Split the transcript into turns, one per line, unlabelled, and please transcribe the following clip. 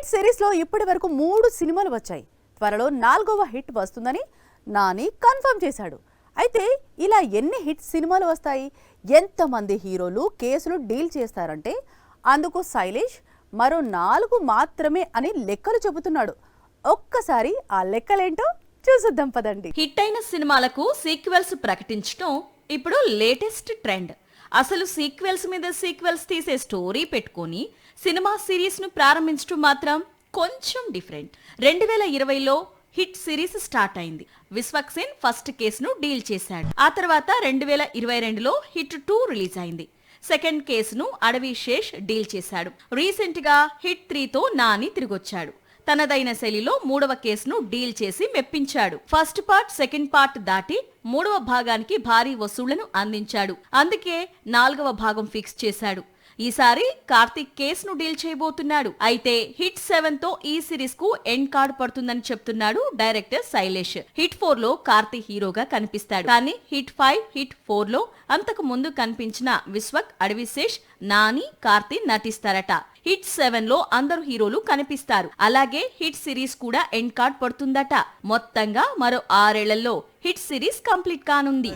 Hit series లో ఇప్పటి వరకు 3 సినిమాలు వచ్చాయి. త్వరలో 4వ హిట్ వస్తుందని నాని కన్ఫర్మ్ చేశాడు. అయితే ఇలా ఎన్ని హిట్ సినిమాలు వస్తాయి, ఎంతమంది హీరోలు కేసులు డీల్ చేస్తారంటే అందుకు శైలేష్ మరో 4 మాత్రమే అని లెక్కలు చెబుతున్నాడు. ఒక్కసారి ఆ లెక్కలేంటో చూసుద్దాం పదండి.
హిట్ అయిన సినిమాలకు సీక్వెల్స్ ప్రకటించడం ఇప్పుడు లేటెస్ట్ ట్రెండ్. అసలు సీక్వెల్స్ మీద సీక్వెల్స్ తీసే స్టోరీ పెట్టుకొని సినిమా సిరీస్ ను ప్రారంభించడం మాత్రం కొంచెం డిఫరెంట్. 2020లో హిట్ సిరీస్ స్టార్ట్ అయింది. విశ్వక్ సేన్ ఫస్ట్ కేసును డీల్ చేశాడు. ఆ తర్వాత 2022లో హిట్ 2 రిలీజ్ అయింది. సెకండ్ కేసును అడవి శేష్ డీల్ చేశాడు. రీసెంట్ గా హిట్ 3తో నాని తిరిగొచ్చాడు. తనదైన శైలిలో 3వ కేసును డీల్ చేసి మెప్పించాడు. ఫస్ట్ పార్ట్ సెకండ్ పార్ట్ దాటి 3వ భాగానికి భారీ వసూళ్లను అందించాడు. అందుకే 4వ భాగం ఫిక్స్ చేశాడు. ఈసారి కార్తీక్ కేసును డీల్ చేయబోతున్నాడు. అయితే హిట్ 7తో ఈ సిరీస్ కు ఎండ్ కార్డ్ పడుతుందని చెప్తున్నాడు డైరెక్టర్ శైలేష్. హిట్ 4లో కార్తీక్ హీరోగా కనిపిస్తాడు. కానీ హిట్ 5, హిట్ 4లో అంతకు ముందు కనిపించిన విశ్వక్, అడవిశేష్, నాని, కార్తీక్ నటిస్తారట. హిట్ 7లో అందరు హీరోలు కనిపిస్తారు. అలాగే హిట్ సిరీస్ కూడా ఎండ్ కార్డ్ పడుతుందట. మొత్తంగా మరో 6 ఏళ్లలో హిట్ సిరీస్ కంప్లీట్ కానుంది.